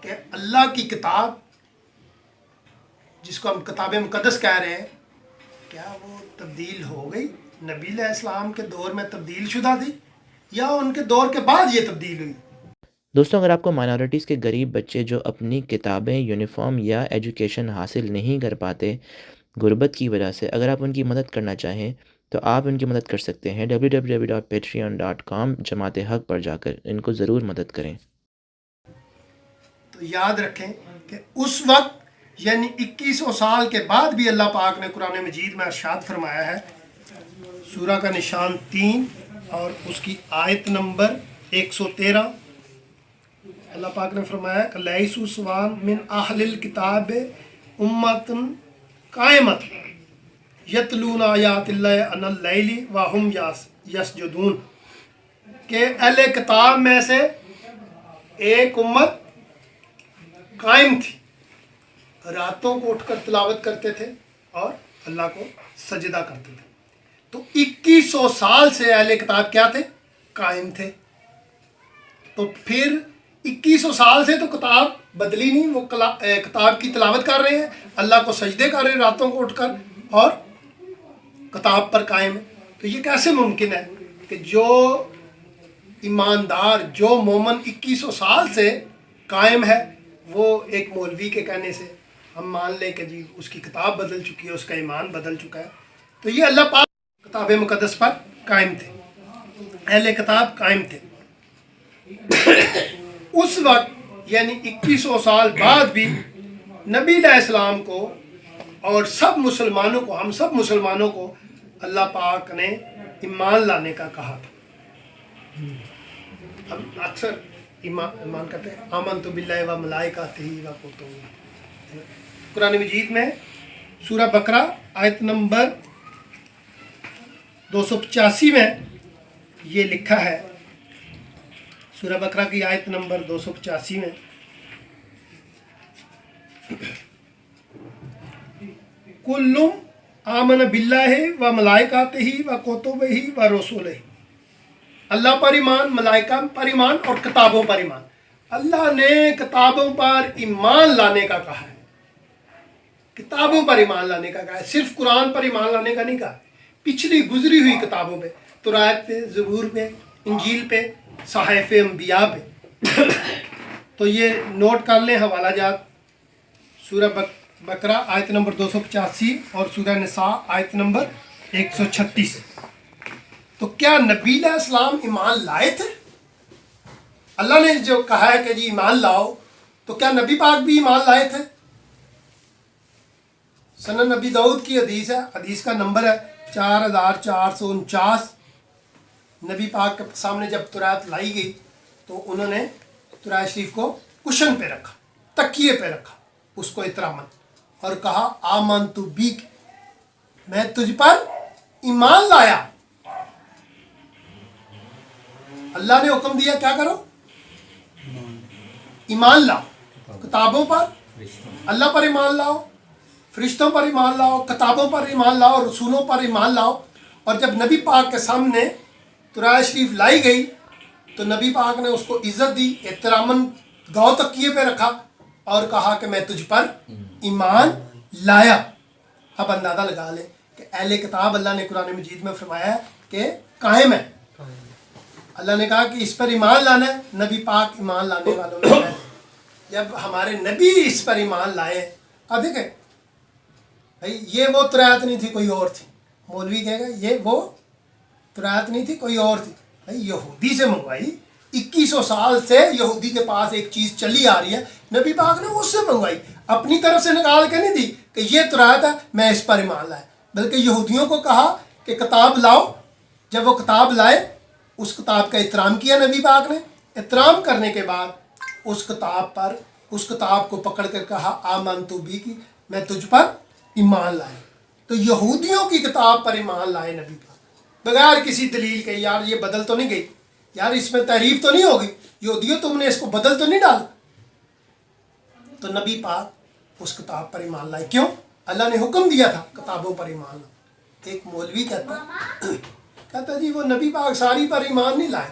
کہ اللہ کی کتاب جس کو ہم کتاب مقدس کہہ رہے ہیں کیا وہ تبدیل ہو گئی؟ نبی علیہ السلام کے دور میں تبدیل شدہ تھی یا ان کے دور کے بعد یہ تبدیل ہوئی؟ دوستوں، اگر آپ کو مائنورٹیز کے غریب بچے جو اپنی کتابیں، یونیفارم یا ایجوکیشن حاصل نہیں کر پاتے غربت کی وجہ سے، اگر آپ ان کی مدد کرنا چاہیں تو آپ ان کی مدد کر سکتے ہیں www.patreon.com جماعت حق پر جا کر ان کو ضرور مدد کریں۔ تو یاد رکھیں کہ اس وقت یعنی 2100 سال کے بعد بھی اللہ پاک نے قرآن مجید میں ارشاد فرمایا ہے، سورہ کا نشان 3 اور اس کی آیت نمبر 113، اللہ پاک نے فرمایا کہ لیسوا سواء من اہل الکتاب امۃ قائمۃ یتلون آیات اللہ ان اللیل وہم یسجدون، کہ اہل کتاب میں سے ایک امت قائم تھی، راتوں کو اٹھ کر تلاوت کرتے تھے اور اللہ کو سجدہ کرتے تھے۔ تو 2100 سال سے اہل کتاب کیا تھے؟ قائم تھے۔ تو پھر 2100 سال سے تو کتاب بدلی نہیں، وہ کتاب کی تلاوت کر رہے ہیں، اللہ کو سجدے کر رہے ہیں راتوں کو اٹھ کر اور کتاب پر قائم ہے۔ تو یہ کیسے ممکن ہے کہ جو ایماندار، جو مومن 2100 سال سے قائم ہے، وہ ایک مولوی کے کہنے سے ہم مان لیں کہ جی اس کی کتاب بدل چکی ہے، اس کا ایمان بدل چکا ہے؟ تو یہ اللہ پاک کتاب مقدس پر قائم تھے، اہل کتاب قائم تھے۔ اس وقت یعنی 2100 سال بعد بھی نبی علیہ السلام کو اور سب مسلمانوں کو، ہم سب مسلمانوں کو اللہ پاک نے ایمان لانے کا کہا تھا۔ ہم اکثر ایمان کرتے ہیں آمنت باللہ و ملائکتہ و کتبہ۔ قرآن مجید میں سورہ بقرہ آیت نمبر 285 میں یہ لکھا ہے، سورہ بقرہ کی آیت نمبر 285 میں کل آمن باللہ و ملائکتہ و کتبہ و رسولہ، اللہ پر ایمان، ملائکہ پر ایمان اور کتابوں پر ایمان۔ اللہ نے کتابوں پر ایمان لانے کا کہا ہے، کتابوں پر ایمان لانے کا کہا ہے، صرف قرآن پر ایمان لانے کا نہیں کہا، پچھلی گزری ہوئی کتابوں پہ، تورات پہ، زبور پہ، انجیل پہ، صحائف انبیاء پہ۔ تو یہ نوٹ کر لیں حوالہ جات، سورہ بقرہ آیت نمبر 285 اور سورہ نساء آیت نمبر 136۔ تو کیا نبی علیہ السلام ایمان لائے تھے؟ اللہ نے جو کہا ہے کہ جی ایمان لاؤ، تو کیا نبی پاک بھی ایمان لائے تھے؟ سنن نبی داؤد کی حدیث ہے، حدیث کا نمبر ہے 4449۔ نبی پاک کے سامنے جب تورات لائی گئی تو انہوں نے تورات شریف کو کشن پہ رکھا، تکیے پہ رکھا اس کو احتراماً، اور کہا آمنت بیک، میں تجھ پر ایمان لایا۔ اللہ نے حکم دیا کیا کرو؟ ایمان لاؤ، کتابوں پر اللہ پر ایمان لاؤ، فرشتوں پر ایمان لاؤ، کتابوں پر ایمان لاؤ، رسولوں پر ایمان لاؤ۔ اور جب نبی پاک کے سامنے تورات شریف لائی گئی تو نبی پاک نے اس کو عزت دی، احتراماً گاؤ تکیے پہ رکھا اور کہا کہ میں تجھ پر ایمان لایا۔ اب اندازہ لگا لیں کہ اہل کتاب اللہ نے قرآن مجید میں فرمایا ہے کہ قائم ہے۔ اللہ نے کہا کہ اس پر ایمان لانا ہے، نبی پاک ایمان لانے والوں میں ہے۔ جب ہمارے نبی اس پر ایمان لائے، اب دیکھیں بھائی یہ وہ تورات نہیں تھی، کوئی اور تھی۔ مولوی کہے گا یہ وہ تورات نہیں تھی، کوئی اور تھی۔ بھائی یہودی سے منگوائی، 2100 سال سے یہودی کے پاس ایک چیز چلی آ رہی ہے، نبی پاک نے اس سے منگوائی، اپنی طرف سے نکال کے نہیں دی کہ یہ تورات ہے میں اس پر ایمان لائے، بلکہ یہودیوں کو کہا کہ کتاب لاؤ۔ جب وہ کتاب لائے، اس کتاب کا احترام کیا نبی پاک نے، احترام کرنے کے بعد اس کتاب کو پکڑ کر کہا آمنت بیک، میں تجھ پر ایمان لائے۔ تو یہودیوں کی کتاب پر ایمان لائے نبی پاک، بغیر کسی دلیل کے، یار یہ بدل تو نہیں گئی، یار اس میں تحریف تو نہیں ہوگی، یہودیوں تم نے اس کو بدل تو نہیں ڈالا۔ تو نبی پاک اس کتاب پر ایمان لائے، کیوں؟ اللہ نے حکم دیا تھا کتابوں پر ایمان لاؤ۔ ایک مولوی کہتا جی وہ نبی پاک ساری پر ایمان نہیں لائے،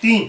3।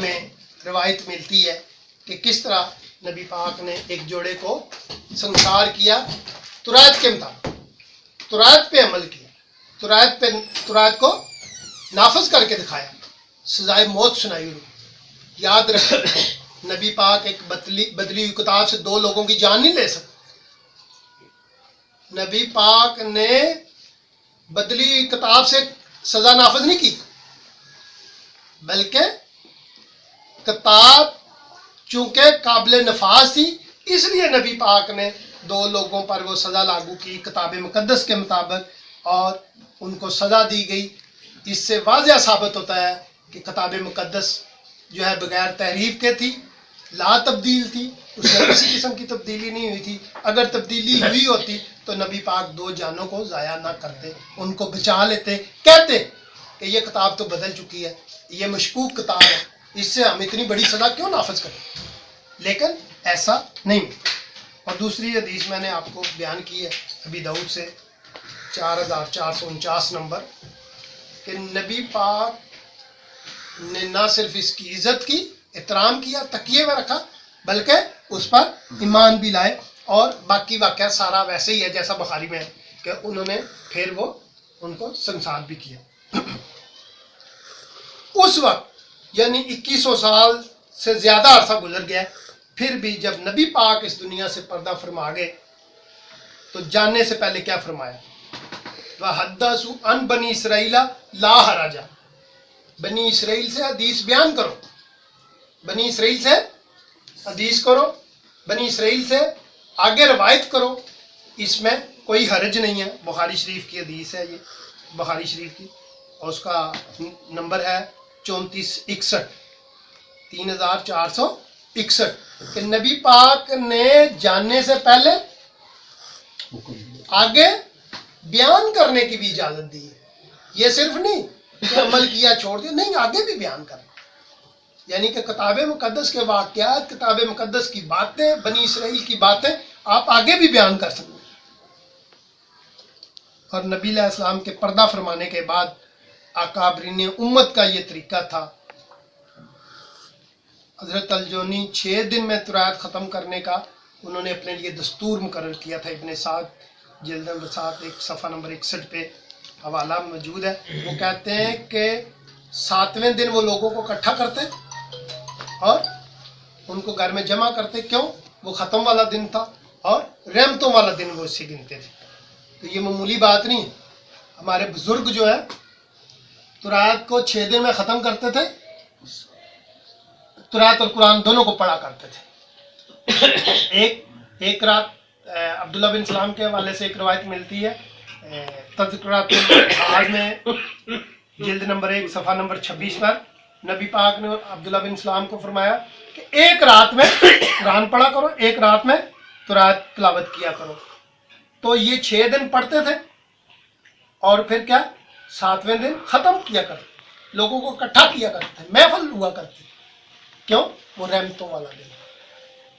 ہمیں روایت ملتی ہے کہ کس طرح نبی پاک نے ایک جوڑے کو سنسار کیا تورات کے مطابق، تورات پہ عمل کیا، تورات کو نافذ کر کے دکھایا، سزائے موت سنائی انہوں. یاد رکھیں نبی پاک ایک بدلی ہوئی کتاب سے دو لوگوں کی جان نہیں لے سکتے. نبی پاک نے بدلی ہوئی کتاب سے سزا نافذ نہیں کی، بلکہ کتاب چونکہ قابل نفاذ تھی اس لیے نبی پاک نے دو لوگوں پر وہ سزا لاگو کی کتاب مقدس کے مطابق اور ان کو سزا دی گئی. اس سے واضح ثابت ہوتا ہے کہ کتاب مقدس جو ہے بغیر تحریف کے تھی، لا تبدیل تھی، اس میں کسی قسم کی تبدیلی نہیں ہوئی تھی. اگر تبدیلی ہوئی ہوتی تو نبی پاک دو جانوں کو ضائع نہ کرتے، ان کو بچا لیتے، کہتے کہ یہ کتاب تو بدل چکی ہے، یہ مشکوک کتاب ہے، اس سے ہم اتنی بڑی سزا کیوں نافذ کریں. لیکن ایسا نہیں. اور دوسری حدیث میں نے آپ کو بیان کی ہے ابی داؤد سے 4449 نمبر، کہ نبی پاک نے نہ صرف اس کی عزت کی، احترام کیا، تکیے میں رکھا، بلکہ اس پر ایمان بھی لائے. اور باقی واقعہ سارا ویسے ہی ہے جیسا بخاری میں ہے کہ انہوں نے پھر وہ ان کو سنسار بھی کیا. اس وقت یعنی 2100 سال سے زیادہ عرصہ گزر گیا، پھر بھی جب نبی پاک اس دنیا سے پردہ فرما گئے تو جاننے سے پہلے کیا فرمایا؟ وَحَدَّثُوا عَنْ بَنِي إِسْرَائِيلَ لَا حَرَجَ، بنی اسرائیل سے حدیث بیان کرو، بنی اسرائیل سے حدیث کرو، بنی اسرائیل سے آگے روایت کرو، اس میں کوئی حرج نہیں ہے. بخاری شریف کی حدیث ہے یہ، بخاری شریف کی، اور اس کا نمبر ہے 3461 3461 کہ نبی پاک نے جاننے سے پہلے آگے بیان کرنے کی بھی اجازت دی ہے. یہ صرف نہیں کہ عمل کیا چھوڑ دیا، نہیں، آگے بھی بیان کرنا. یعنی کہ کتاب مقدس کے واقعات، کتاب مقدس کی باتیں، بنی اسرائیل کی باتیں آپ آگے بھی بیان کر سکتے ہیں. اور نبی علیہ السلام کے پردہ فرمانے کے بعد اکابرین امت کا یہ طریقہ تھا. حضرت الجونی 6 دن میں تورات ختم کرنے کا انہوں نے اپنے لیے دستور مقرر کیا تھا. ابن سعد جلد نمبر 7 صفحہ نمبر 61 پہ حوالہ موجود ہے. وہ کہتے ہیں کہ 7ویں دن وہ لوگوں کو اکٹھا کرتے اور ان کو گھر میں جمع کرتے. کیوں؟ وہ ختم والا دن تھا اور رحمتوں والا دن وہ اسی گنتے تھے. تو یہ معمولی بات نہیں. ہمارے بزرگ جو ہے تورات کو 6 دن میں ختم کرتے تھے، تورات اور قرآن دونوں کو پڑھا کرتے تھے. ایک رات عبداللہ بن سلام کے حوالے سے ایک روایت ملتی ہے تذکرات آج میں جلد نمبر 1 صفحہ نمبر 26 پر نبی پاک نے عبداللہ بن سلام کو فرمایا کہ ایک رات میں قرآن پڑھا کرو، ایک رات میں تورات تلاوت کیا کرو. تو یہ 6 دن پڑھتے تھے اور پھر کیا 7ویں دن ختم کیا کرتے، لوگوں کو اکٹھا کیا کرتے تھے، محفل ہوا کرتے. کیوں؟ وہ رحمتوں والا دن.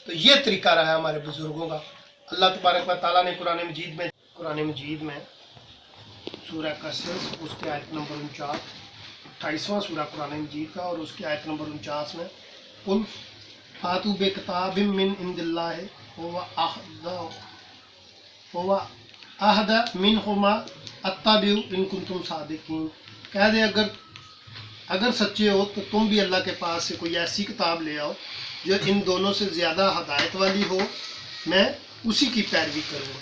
تو یہ طریقہ رہا ہے ہمارے بزرگوں کا. اللہ تبارک و تعالیٰ نے قرآن مجید میں سورہ قصص اس کی آیت نمبر 28واں سورہ قرآن مجید کا اور اس کی آیت نمبر 49 میں قُلْ فَاتُوا بِکِتَابٍ مِّنْ عِنْدِ اللَّهِ هُوَ أَهْدَىٰ مِنْهُمَا أَتَّبِعُوا إِن كُنتُمْ صَادِقِينَ. کہہ دے اگر سچے ہو تو تم بھی اللہ کے پاس سے کوئی ایسی کتاب لے آؤ جو ان دونوں سے زیادہ ہدایت والی ہو، میں اسی کی پیروی کروں گا.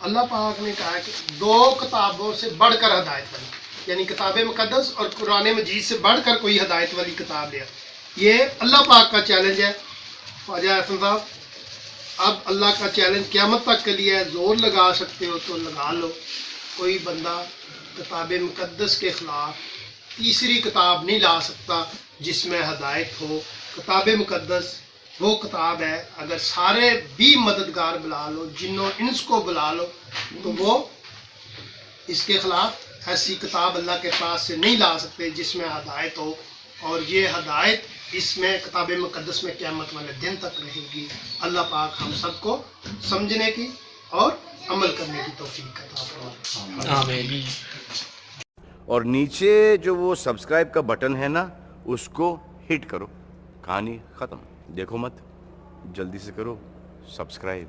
اللہ پاک نے کہا کہ 2 کتابوں سے بڑھ کر ہدایت والی، یعنی کتاب مقدس اور قرآن مجید سے بڑھ کر کوئی ہدایت والی کتاب لے آؤ. یہ اللہ پاک کا چیلنج ہے. خواجہ احسن صاحب، اب اللہ کا چیلنج قیامت تک کے لیے ہے. زور لگا سکتے ہو تو لگا لو. کوئی بندہ کتاب مقدس کے خلاف تیسری کتاب نہیں لا سکتا جس میں ہدایت ہو. کتاب مقدس وہ کتاب ہے، اگر سارے بھی مددگار بلا لو، جنوں انس کو بلا لو، تو وہ اس کے خلاف ایسی کتاب اللہ کے پاس سے نہیں لا سکتے جس میں ہدایت ہو. اور یہ ہدایت اس میں کتاب مقدس میں قیامت والے دن تک رہے گی. اللہ پاک ہم سب کو سمجھنے کی اور عمل کرنے کی توفیق عطا فرمائے. آمین. اور نیچے جو وہ سبسکرائب کا بٹن ہے نا، اس کو ہٹ کرو, کہانی ختم. دیکھو مت, جلدی سے کرو سبسکرائب.